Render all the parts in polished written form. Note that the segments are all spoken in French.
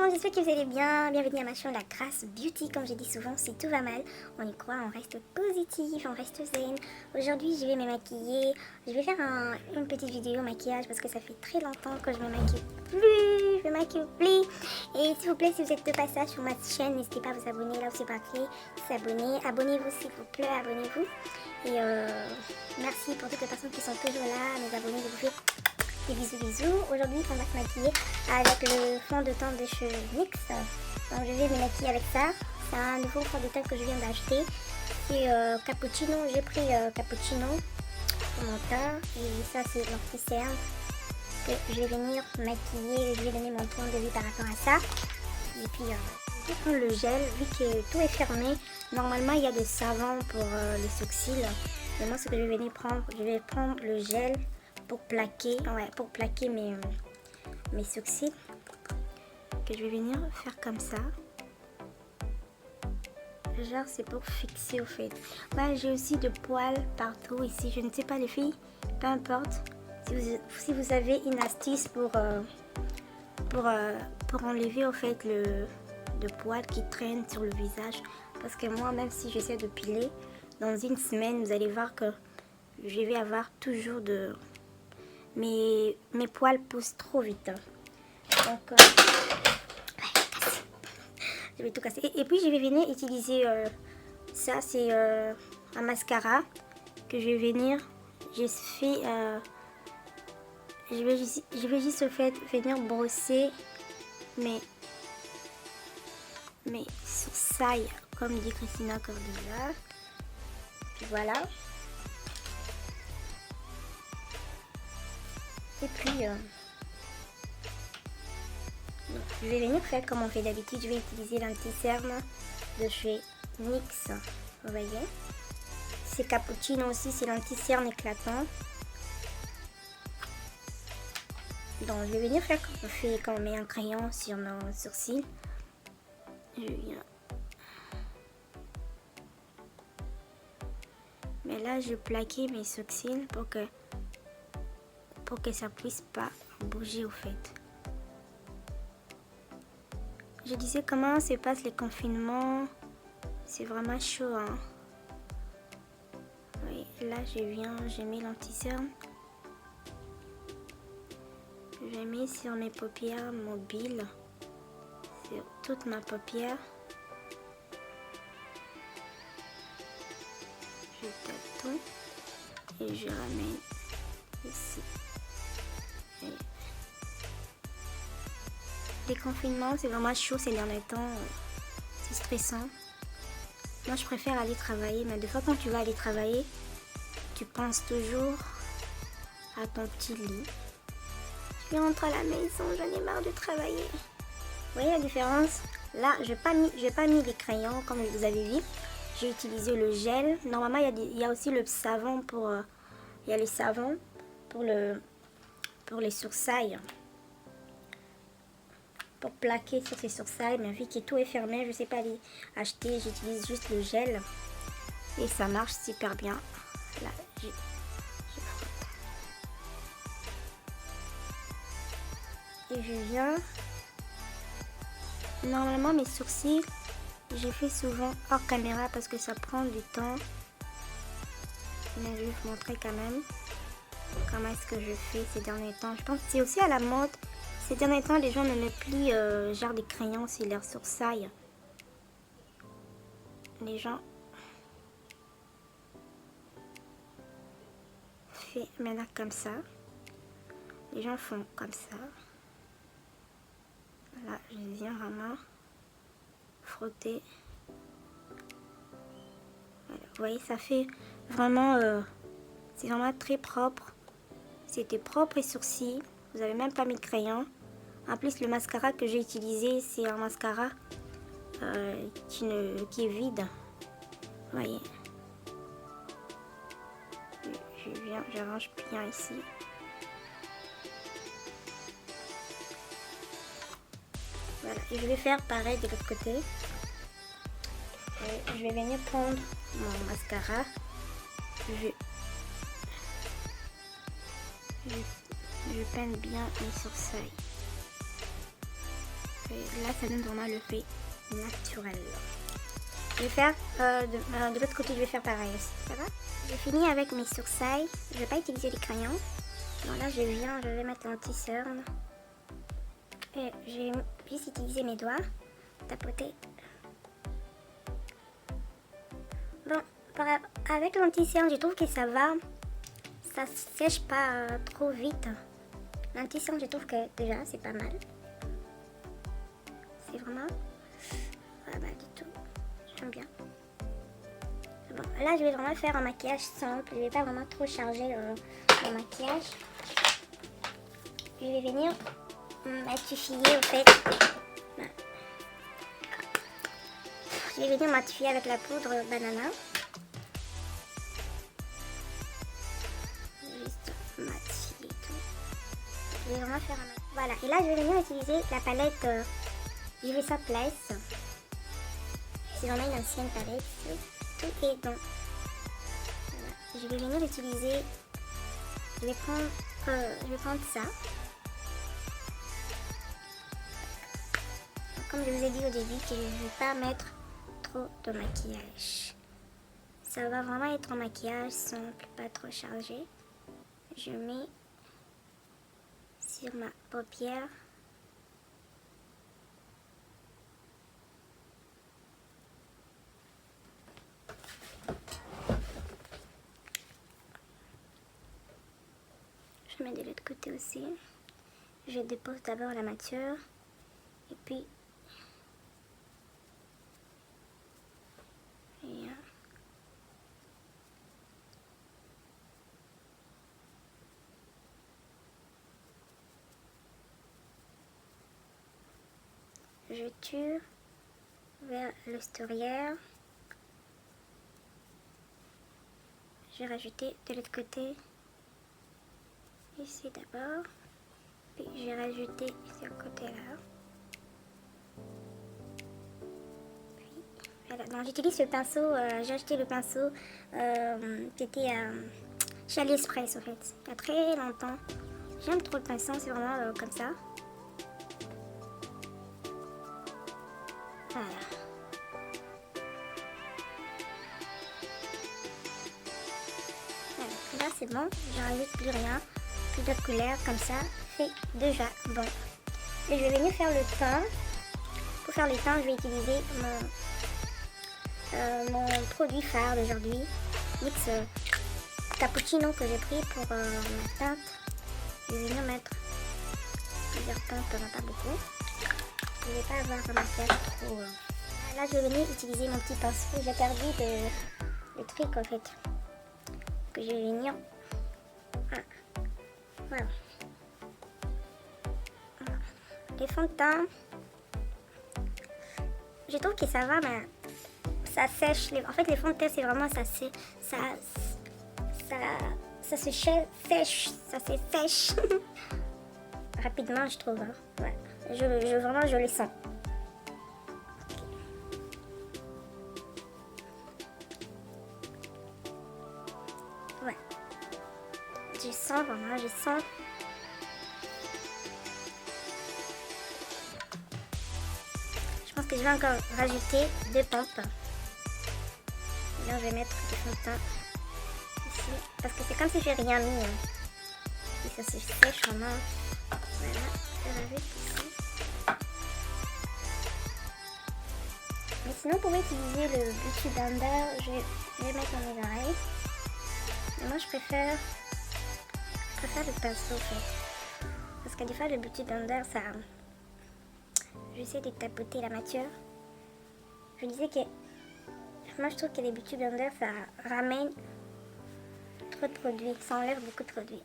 monde, j'espère que vous allez bien. Bienvenue à ma chaîne La Grâce Beauty. Comme je dis souvent, si tout va mal, on y croit, on reste positif, on reste zen. Aujourd'hui, je vais me maquiller. Je vais faire une petite vidéo maquillage parce que ça fait très longtemps que je me maquille plus. Je me maquille plus. Et s'il vous plaît, si vous êtes de passage sur ma chaîne, n'hésitez pas à vous abonner là où c'est marqué s'abonner. Abonnez-vous s'il vous plaît, abonnez-vous. Et merci pour toutes les personnes qui sont toujours là, mes abonnés, je vous fais des bisous bisous. Aujourd'hui on va se maquiller avec le fond de teint de chez NYX. Donc je vais me maquiller avec ça. C'est un nouveau fond de teint que je viens d'acheter. C'est Cappuccino. J'ai pris Cappuccino pour mon teint. Et ça c'est l'anti-cerne que je vais venir maquiller. Je vais donner mon point de vue par rapport à ça. Et puis je vais prendre le gel. Vu que tout est fermé, normalement il y a des savons pour les sourcils. Mais moi ce que je vais venir prendre, je vais prendre le gel pour plaquer, mes sourcils, que je vais venir faire comme ça. Genre c'est pour fixer au fait. Moi j'ai aussi de poils partout ici, je ne sais pas les filles, peu importe. Si vous avez une astuce pour enlever au fait le poil qui traîne sur le visage, parce que moi même si j'essaie de piler, dans une semaine vous allez voir que je vais avoir toujours de... Mes poils poussent trop vite. Donc, je vais tout casser. Et puis, je vais venir utiliser ça. C'est un mascara que je vais venir. Je vais juste au fait venir brosser mes sourcils, comme dit Christina Cordula. Puis voilà. Et puis, je vais venir faire comme on fait d'habitude. Je vais utiliser l'anti-cerne de chez NYX. Vous voyez, c'est Cappuccino aussi, c'est l'anti-cerne éclatant. Donc, je vais venir faire comme on fait quand on met un crayon sur nos sourcils. Je viens. Mais là, je plaquais mes sourcils pour que ça puisse pas bouger au fait. Je disais comment se passent les confinements. C'est vraiment chaud, hein. Oui, là j'ai mis l'anti-cerne. Je mets sur mes paupières mobiles, sur toute ma paupière. Je tâtonne et je ramène ici. Les confinements, c'est vraiment chaud ces derniers temps, c'est stressant. Moi, je préfère aller travailler, mais des fois, quand tu vas aller travailler, tu penses toujours à ton petit lit. Je rentre à la maison, j'en ai marre de travailler. Vous voyez la différence? Là, je n'ai pas mis les crayons, comme vous avez vu. J'ai utilisé le gel. Normalement, il y a aussi le savon pour... il y a les savons pour les sourcils. Pour plaquer sur ces sourcils, mais vu que tout est fermé, je ne sais pas les acheter, j'utilise juste le gel et ça marche super bien. Là, je frotte. Et je viens. Normalement, mes sourcils, j'ai fait souvent hors caméra parce que ça prend du temps. Mais je vais vous montrer quand même comment est-ce que je fais ces derniers temps. Je pense que c'est aussi à la mode. Ces derniers temps, les gens ne mettent plus genre des crayons sur leurs sourcils. Les gens font maintenant comme ça. Les gens font comme ça. Là, je viens vraiment frotter. Voilà. Vous voyez, ça fait vraiment... c'est vraiment très propre. C'était propre et sourcils. Vous n'avez même pas mis de crayon. En plus, le mascara que j'ai utilisé, c'est un mascara qui est vide. Vous voyez. J'arrange bien ici. Voilà. Et je vais faire pareil de l'autre côté. Et je vais venir prendre mon mascara. Je peine bien mes sourcils. Et là, ça donne vraiment le fait naturel. Je vais faire, de l'autre côté, je vais faire pareil aussi. Ça va? J'ai fini avec mes sourcils. Je vais pas utiliser les crayons. Bon, là, je vais mettre l'anti-cerne. Et je vais juste utiliser mes doigts. Tapoter. Bon, avec l'anti-cerne, je trouve que ça va. Ça sèche pas trop vite. L'anti-cerne, je trouve que déjà, c'est pas mal. C'est vraiment pas mal du tout. J'aime bien. Bon, là, je vais vraiment faire un maquillage simple. Je vais pas vraiment trop charger mon maquillage. Je vais venir matifier au fait. Je vais venir matifier avec la poudre banana. Juste matifier tout. Je vais vraiment faire un... Voilà, et là, je vais venir utiliser la palette Juvicia Place. Si j'en ai une ancienne palette, tout est bon. Voilà. Je vais venir utiliser... Je vais prendre ça. Comme je vous ai dit au début, que je ne vais pas mettre trop de maquillage. Ça va vraiment être un maquillage simple, pas trop chargé. Je mets sur ma paupière. Je mets de l'autre côté aussi. Je dépose d'abord la matière et puis je tire vers l'extérieur. Je vais rajouter de l'autre côté, ici d'abord, puis je vais rajouter ce côté là. Voilà, donc j'utilise ce pinceau, j'ai acheté le pinceau qui était chez AliExpress en fait, il y a très longtemps. J'aime trop le pinceau, c'est vraiment comme ça. Voilà. Voilà, là c'est bon, je rajoute plus rien, plus de couleurs, comme ça, c'est déjà bon. Et je vais venir faire le teint. Pour faire le teint, je vais utiliser mon produit phare d'aujourd'hui, NYX Cappuccino que j'ai pris pour ma teinte. Je vais venir mettre plusieurs teintes, pas beaucoup. Je ne vais pas avoir un maquillage trop... Là, je vais venir utiliser mon petit pinceau. J'ai perdu le truc en fait. Que je vais venir... Voilà. Les fonds de teint, je trouve que ça va, mais ça sèche. En fait, les fonds de teint, c'est vraiment ça se sèche rapidement, je trouve. Hein. Ouais. Vraiment, je le sens. Ouais. Je sens vraiment, je sens. Je pense que je vais encore rajouter 2 pompes. Et là, je vais mettre du fond de teint ici. Parce que c'est comme si je n'ai rien mis. Hein. Et ça se sèche vraiment. Voilà, je rajoute ici. Mais sinon, vous pouvez utiliser le Beauty Blender. Je vais mettre dans mes oreilles. Mais moi, je préfère le pinceau en fait. Parce que des fois, le Beauty Blender, ça... J'essaie de tapoter la matière. Je disais que moi je trouve que les Beauty Blender ça ramène trop de produits, ça enlève beaucoup de produits.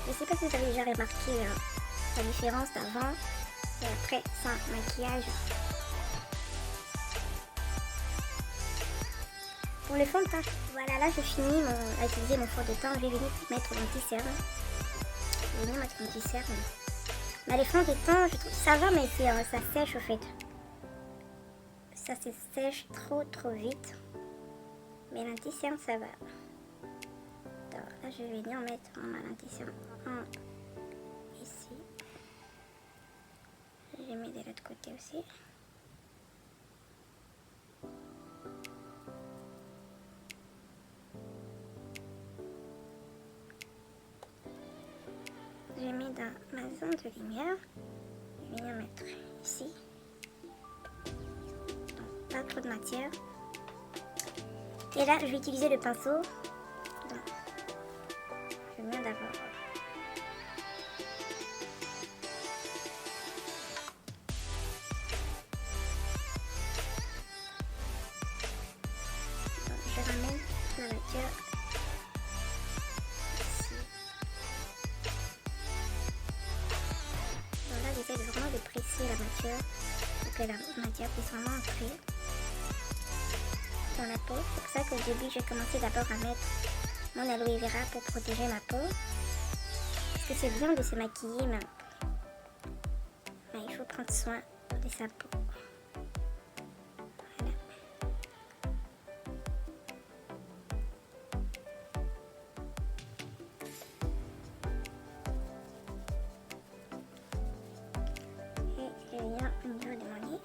Je sais pas si vous avez déjà remarqué la différence d'avant et après sans maquillage. Pour le fond de teint, voilà, là je finis à utiliser mon fond de teint. Je vais venir mettre l'anti-cerne. Je vais venir mettre l'anti-cerne. Mais les fonds de teint, je trouve ça va, mais ça sèche au fait. Ça se sèche trop vite. Mais l'anti-cerne, ça va. Alors, là, je vais venir mettre mon ralentisseur ici. Je mets de l'autre côté aussi. Je mets dans ma zone de lumière. Je vais venir mettre ici. Donc, pas trop de matière. Et là, je vais utiliser le pinceau. Donc, je vais bien d'abord. Donc, je ramène la matière ici. Donc là, j'essaie vraiment de presser la matière pour que la matière puisse vraiment entrer dans la peau. C'est pour ça qu'au début, je vais commencer d'abord à mettre mon aloe vera pour protéger ma peau. Parce que c'est bien de se maquiller, mais il faut prendre soin de sa peau. Voilà. Et je viens au niveau de mon nez.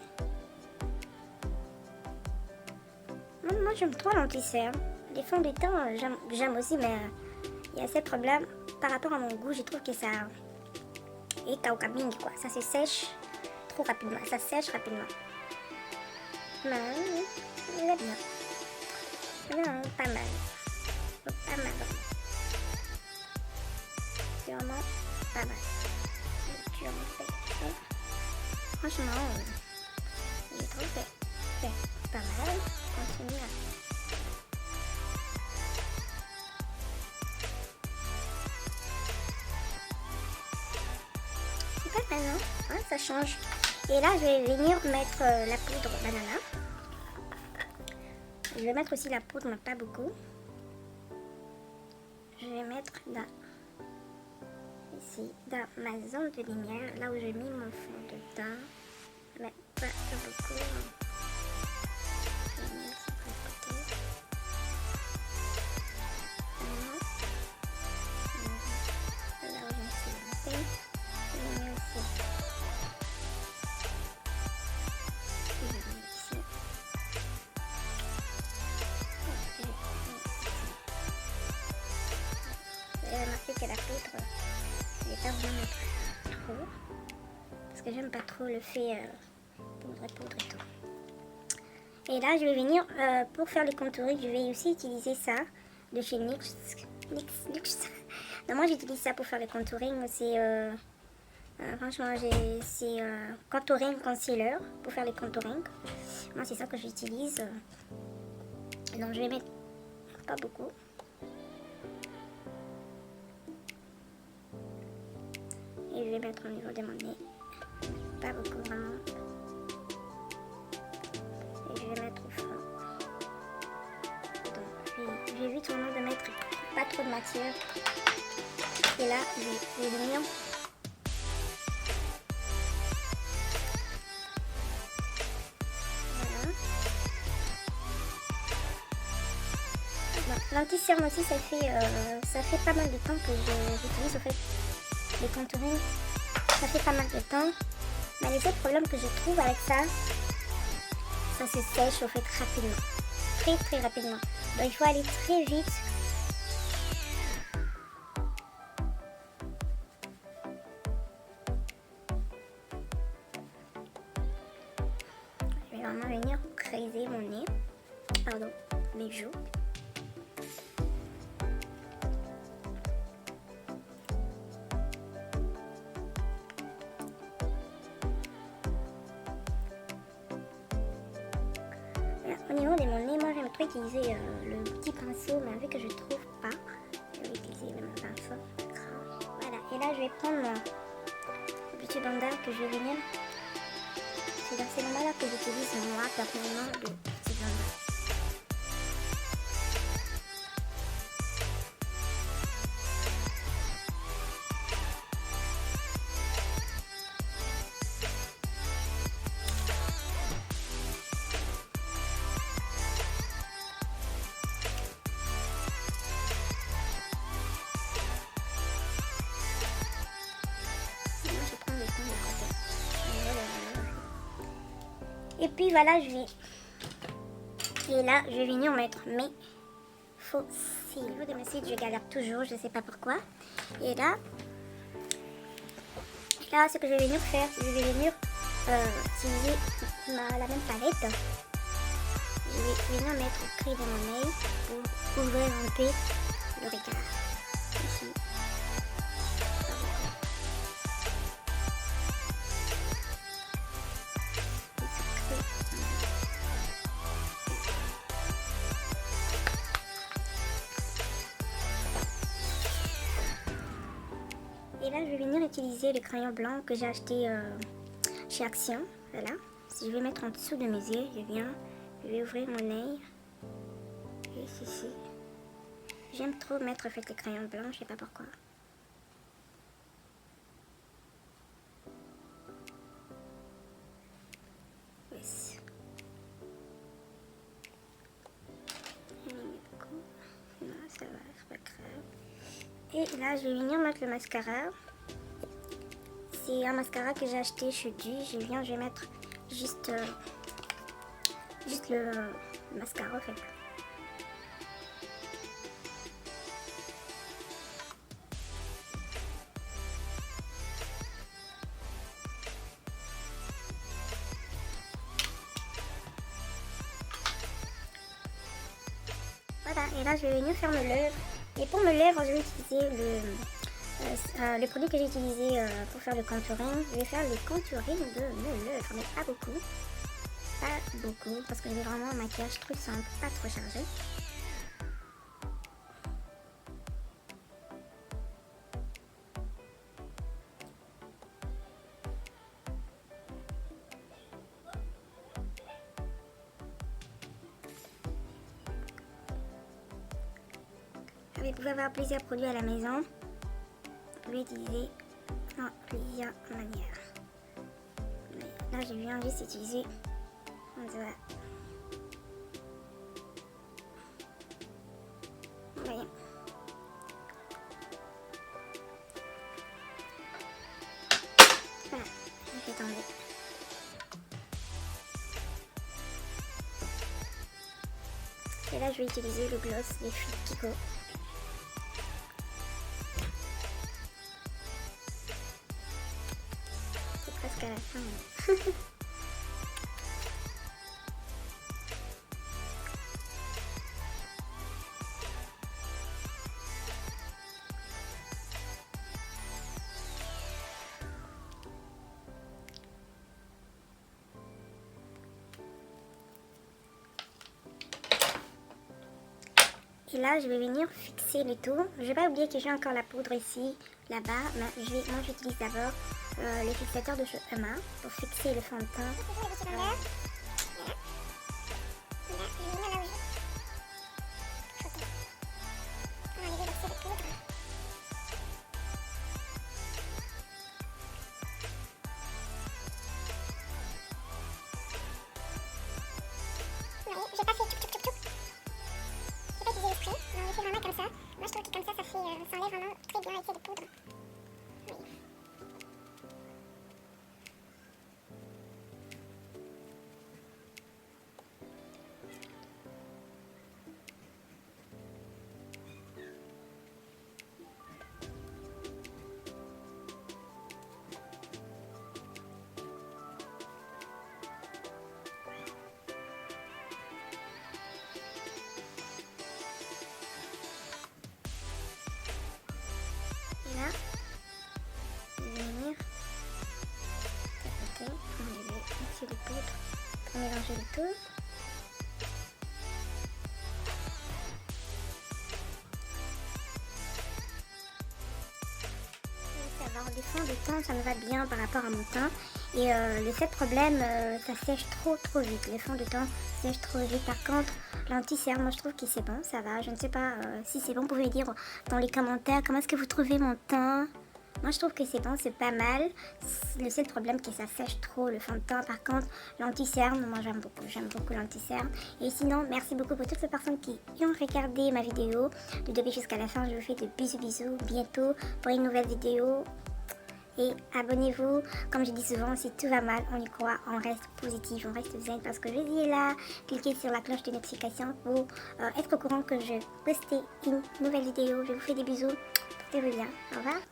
Moi j'aime trop l'anti-cerne. Les fonds de teint j'aime aussi, mais il y a ces problèmes par rapport à mon goût. Je trouve que ça est kaokabing quoi. Ça se sèche trop rapidement. Ça sèche rapidement. Mais il est bien. Non, pas mal. Pas mal. C'est vraiment pas mal. Franchement, j'ai trop fait. Pas mal. Continue là. C'est pas mal, non? Ça change. Et là, je vais venir mettre la poudre banana. Je vais mettre aussi la poudre, mais pas beaucoup. Je vais mettre là, ici, dans ma zone de lumière, là où j'ai mis mon fond de teint. Mais pas beaucoup. J'ai remarqué que la poudre, je vais pas vraiment mettre trop, parce que j'aime pas trop le fait poudre et tout. Et là, je vais venir, pour faire le contouring, je vais aussi utiliser ça, de chez NYX. Non, moi j'utilise ça pour faire le contouring, franchement, c'est contouring concealer, pour faire les contouring. Moi c'est ça que j'utilise. Donc je vais mettre pas beaucoup. Et je vais mettre au niveau de mon nez. Pas beaucoup vraiment. Et je vais mettre au fond. Donc j'évite vraiment de mettre pas trop de matière. Et là, je vais venir. Voilà. L'anti-cerne aussi, ça fait pas mal de temps que j'utilise au fait. Les contouring, ça fait pas mal de temps. Mais les autres problèmes que je trouve avec ça, ça se sèche au fait rapidement. Très rapidement. Donc il faut aller très vite. Je vais vraiment venir creuser mon nez. Pardon, mes joues. Au niveau de mon nez, moi j'aime trop utiliser le petit pinceau, mais vu que je trouve pas, je vais utiliser le pinceau. Voilà, et là je vais prendre le petit bandage que je vais venir. C'est dans ces moments-là que j'utilise moi personnellement le petit bandage. Et puis voilà, et là, je vais venir mettre mes faux cils. Au niveau de mes cils, je galère toujours, je sais pas pourquoi. Et là, ce que je vais venir faire, je vais venir utiliser la même palette. Je vais venir mettre au creux de mon œil pour ouvrir un peu le regard. Ici. Et là, je vais venir utiliser le crayon blanc que j'ai acheté chez Action. Voilà. Si je vais mettre en dessous de mes yeux, je vais ouvrir mon œil. Et ici. J'aime trop mettre en fait les crayons blancs, je sais pas pourquoi. Yes. Non, ça va, c'est pas grave. Et là, je vais venir mettre le mascara. C'est un mascara que j'ai acheté chez Du. Je vais mettre juste le mascara en fait. Voilà, et là je vais venir faire mes lèvres. Et pour mes lèvres, je vais utiliser le produit que j'ai utilisé pour faire le contouring. Je vais faire le contouring de mes lèvres, mais pas beaucoup. Pas beaucoup, parce que j'ai vraiment un maquillage trop simple, pas trop chargé. Vous pouvez avoir plusieurs produits à la maison. Vous pouvez utiliser en plusieurs manières. Mais là, je viens juste utiliser un doigt. Vous voyez. Voilà, je vais tomber. Et là, je vais utiliser le gloss des Kiko. Presque à la fin. Et là, je vais venir fixer le tout. Je vais pas oublier que j'ai encore la poudre ici, là-bas. Mais moi, j'utilise d'abord le fixateur de cheveux Emma pour fixer le fond de teint. J'ai pas fait tchouk tchouk tchouk tchouk. J'ai pas utilisé le spray, mais on le fait vraiment comme ça. Moi je trouve que comme ça, ça enlève vraiment très bien l'effet de poudre. Oui. De poudre pour mélanger le tout. Avoir du fond de teint, ça me va bien par rapport à mon teint. Et le seul problème, ça sèche trop vite. Le fond de teint sèche trop vite. Par contre, l'anti-cerne, moi je trouve que c'est bon, ça va. Je ne sais pas si c'est bon, vous pouvez dire dans les commentaires comment est-ce que vous trouvez mon teint. Moi je trouve que c'est bon, c'est pas mal. Le seul problème c'est que ça sèche trop le fond de teint. Par contre, l'anti-cerne, moi j'aime beaucoup l'anti-cerne. Et sinon, merci beaucoup pour toutes les personnes qui ont regardé ma vidéo du début jusqu'à la fin. Je vous fais de bisous, bientôt pour une nouvelle vidéo. et abonnez-vous. Comme je dis souvent, si tout va mal, on y croit, on reste positif, on reste zen parce que je dis là, cliquez sur la cloche de notification pour être au courant que je poste une nouvelle vidéo. Je vous fais des bisous, portez-vous bien, au revoir.